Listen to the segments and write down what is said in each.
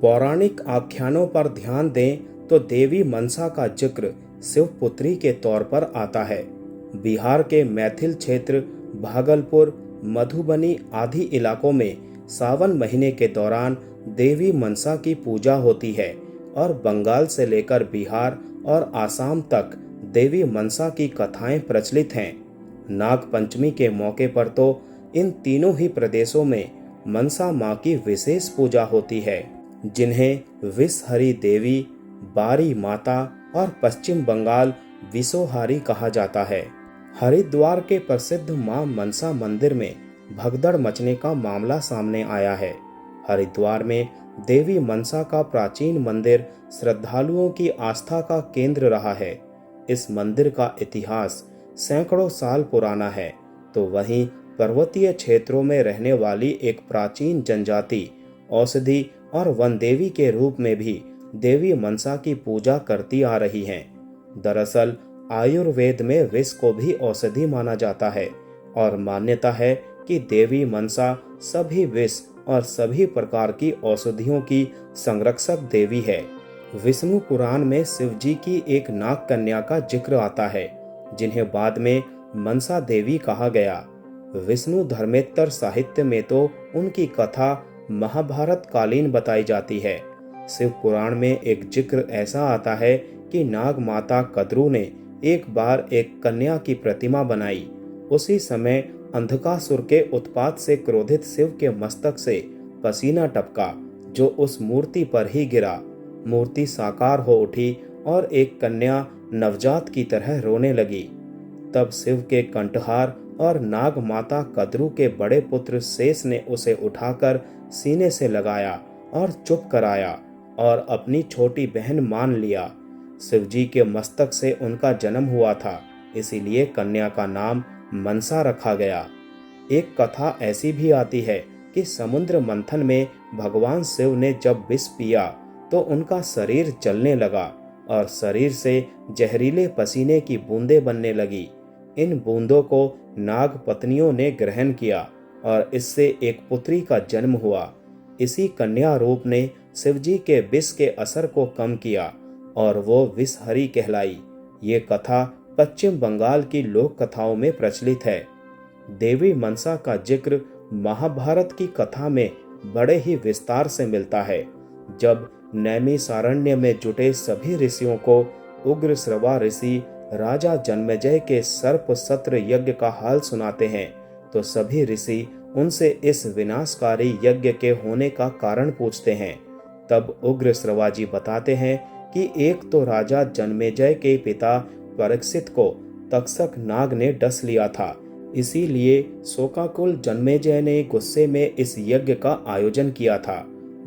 पौराणिक आख्यानों पर ध्यान दें तो देवी मनसा का जिक्र शिवपुत्री के तौर पर आता है। बिहार के मैथिल क्षेत्र, भागलपुर, मधुबनी आदि इलाकों में सावन महीने के दौरान देवी मनसा की पूजा होती है और बंगाल से लेकर बिहार और आसाम तक देवी मनसा की कथाएं प्रचलित हैं। नाग पंचमी के मौके पर तो इन तीनों ही प्रदेशों में मनसा मां की विशेष पूजा होती है, जिन्हें विषहरी देवी, बारी माता और पश्चिम बंगाल विषोहारी कहा जाता है। हरिद्वार के प्रसिद्ध मां मनसा मंदिर में भगदड़ मचने का मामला सामने आया है। हरिद्वार में देवी मनसा का प्राचीन मंदिर श्रद्धालुओं की आस्था का केंद्र रहा है। इस मंदिर का इतिहास सैकड़ों साल पुराना है, तो वहीं पर्वतीय क्षेत्रों में रहने वाली एक प्राचीन जनजाति औषधि और वन देवी के रूप में भी देवी मनसा की पूजा करती आ रही हैं। दरअसल आयुर्वेद में विष को भी औषधि माना जाता है और मान्यता है कि देवी मनसा सभी विष और सभी प्रकार की औषधियों की संरक्षक देवी है। विष्णु पुराण में शिव जी की एक नाग कन्या का जिक्र आता है, जिन्हें बाद में मनसा देवी कहा गया। विष्णु धर्मेत्तर साहित्य में तो उनकी कथा महाभारत कालीन बताई जाती है। शिव पुराण में एक जिक्र ऐसा आता है कि नाग माता कद्रू ने एक बार एक कन्या की प्रतिमा बनाई। उसी समय अंधकासुर के उत्पात से क्रोधित शिव के मस्तक से पसीना टपका, जो उस मूर्ति पर ही गिरा। मूर्ति साकार हो उठी और एक कन्या नवजात की तरह रोने लगी। तब शिव के कंठहार और नाग माता कद्रू के बड़े पुत्र शेष ने उसे उठाकर सीने से लगाया और चुप कराया और अपनी छोटी बहन मान लिया। शिवजी के मस्तक से उनका जन्म हुआ था, इसीलिए कन्या का नाम मनसा रखा गया। एक कथा ऐसी भी आती है कि समुद्र मंथन में भगवान शिव ने जब विष पिया तो उनका शरीर जलने लगा और शरीर से जहरीले पसीने की बूंदें बनने लगी। इन बूंदों को नाग पत्नियों ने ग्रहण किया और इससे एक पुत्री का जन्म हुआ। इसी कन्या रूप ने शिवजी के विष के असर को कम किया और वो विषहरी कहलाई। ये कथा पश्चिम बंगाल की लोक कथाओं में प्रचलित है। देवी मनसा का जिक्र महाभारत की कथा में बड़े ही विस्तार से मिलता है। जब नैमिषारण्य में जुटे सभी ऋषियों को उग्रश्रवा ऋषि राजा जन्मेजय के सर्प सत्र यज्ञ का हाल सुनाते हैं, तो सभी ऋषि उनसे इस विनाशकारी यज्ञ के होने का कारण पूछते हैं। तब उग्रश्रवा जी बताते हैं कि एक तो राजा जन्मेजय के पिता परीक्षित को तक्षक नाग ने डस लिया था, इसीलिए शोकाकुल जन्मेजय ने गुस्से में इस यज्ञ का आयोजन किया था।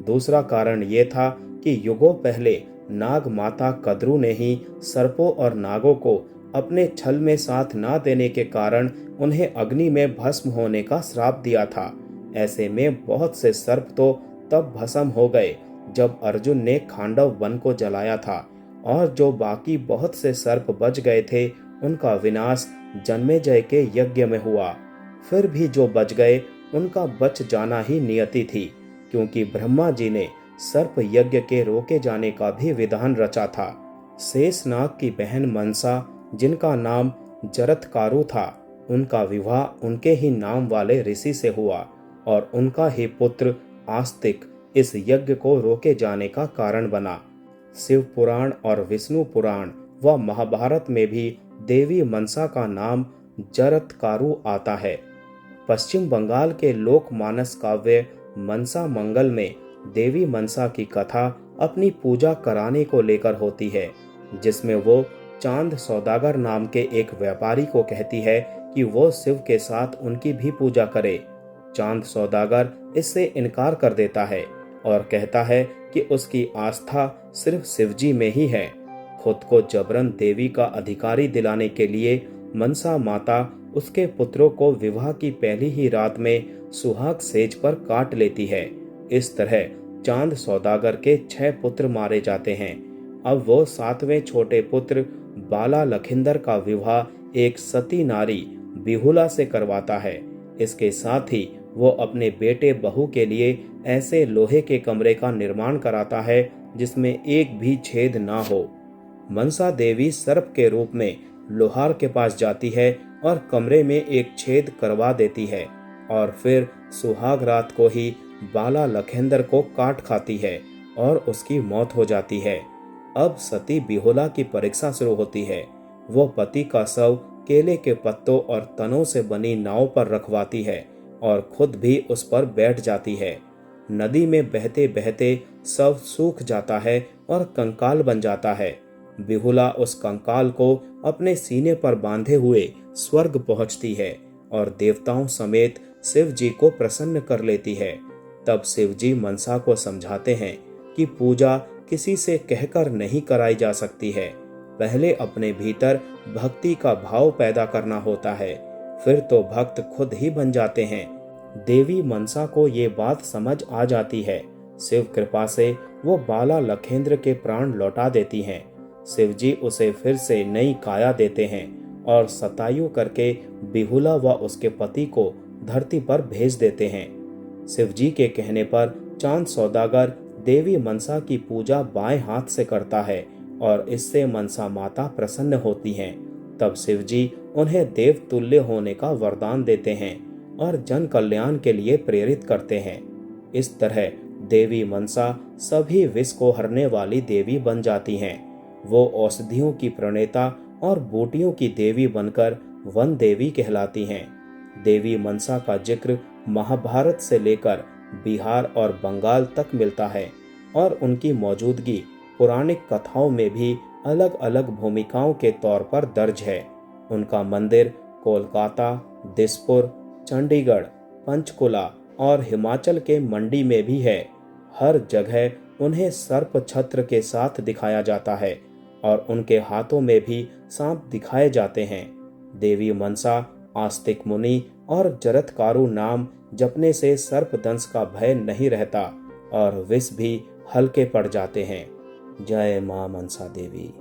दूसरा कारण ये था कि युगों पहले नाग माता कद्रू ने ही सर्पों और नागों को अपने छल में साथ ना देने के कारण उन्हें अग्नि में भस्म होने का श्राप दिया था। ऐसे में बहुत से सर्प तो तब भस्म हो गए जब अर्जुन ने खांडव वन को जलाया था, और जो बाकी बहुत से सर्प बच गए थे उनका विनाश जन्मेजय के यज्ञ में हुआ। फिर भी जो बच गए उनका बच जाना ही नियति थी, क्योंकि ब्रह्मा जी ने सर्प यज्ञ के रोके जाने का भी विधान रचा था। शेषनाग की बहन मनसा, जिनका नाम जरथकारु था, उनका विवाह उनके ही नाम वाले ऋषि से हुआ और उनका ही पुत्र आस्तिक इस यज्ञ को रोके जाने का कारण बना। शिव पुराण और विष्णु पुराण व महाभारत में भी देवी मनसा का नाम जरथकारु आता है। पश्चिम बंगाल के लोकमानस काव्य मनसा मंगल में देवी मनसा की कथा अपनी पूजा कराने को लेकर होती है, जिसमें वो चांद सौदागर नाम के एक व्यापारी को कहती है कि वो शिव के साथ उनकी भी पूजा करे। चांद सौदागर इससे इनकार कर देता है और कहता है कि उसकी आस्था सिर्फ शिवजी में ही है। खुद को जबरन देवी का अधिकारी दिलाने के लिए मनसा माता उसके पुत्रों को विवाह की पहली ही रात में सुहाग सेज पर काट लेती है। इस तरह चांद सौदागर के 6 पुत्र मारे जाते हैं। अब वो 7वें छोटे पुत्र बाला लखिंदर का विवाह एक सती नारी बिहुला से करवाता है। इसके साथ ही वो अपने बेटे बहू के लिए ऐसे लोहे के कमरे का निर्माण कराता है जिसमें एक भी छेद ना हो। मनसा देवी सर्प के रूप में लोहार के पास जाती है और कमरे में एक छेद करवा देती है और फिर सुहाग रात को ही बाला लखेंद्र को काट खाती है और उसकी मौत हो जाती है। अब सती बिहुला की परीक्षा शुरू होती है। वो पति का शव केले के पत्तों और तनों से बनी नाव पर रखवाती है और खुद भी उस पर बैठ जाती है। नदी में बहते बहते शव सूख जाता है और कंकाल बन जाता है। बिहुला उस कंकाल को अपने सीने पर बांधे हुए स्वर्ग पहुंचती है और देवताओं समेत शिव जी को प्रसन्न कर लेती है। तब शिव जी मनसा को समझाते हैं कि पूजा किसी से कहकर नहीं कराई जा सकती है। पहले अपने भीतर भक्ति का भाव पैदा करना होता है, फिर तो भक्त खुद ही बन जाते हैं। देवी मनसा को ये बात समझ आ जाती है। शिव कृपा से वो बाला लखेंद्र के प्राण लौटा देती हैं। शिव जी उसे फिर से नई काया देते हैं और सतायु करके बिहुला व उसके पति को धरती पर भेज देते हैं। शिव जी के कहने पर चांद सौदागर देवी मनसा की पूजा बाएं हाथ से करता है और इससे मनसा माता प्रसन्न होती हैं। तब शिव जी उन्हें देव तुल्य होने का वरदान देते हैं और जन कल्याण के लिए प्रेरित करते हैं। इस तरह देवी मनसा सभी विष को हरने वाली देवी बन जाती हैं। वो औषधियों की प्रणेता और बूटियों की देवी बनकर वन देवी कहलाती हैं। देवी मनसा का जिक्र महाभारत से लेकर बिहार और बंगाल तक मिलता है और उनकी मौजूदगी पौराणिक कथाओं में भी अलग अलग भूमिकाओं के तौर पर दर्ज है। उनका मंदिर कोलकाता, दिसपुर, चंडीगढ़, पंचकुला और हिमाचल के मंडी में भी है। हर जगह उन्हें सर्प छत्र के साथ दिखाया जाता है और उनके हाथों में भी सांप दिखाए जाते हैं। देवी मनसा आस्तिक मुनि और जरत्कारु नाम जपने से सर्पदंश का भय नहीं रहता और विष भी हल्के पड़ जाते हैं। जय मां मनसा देवी।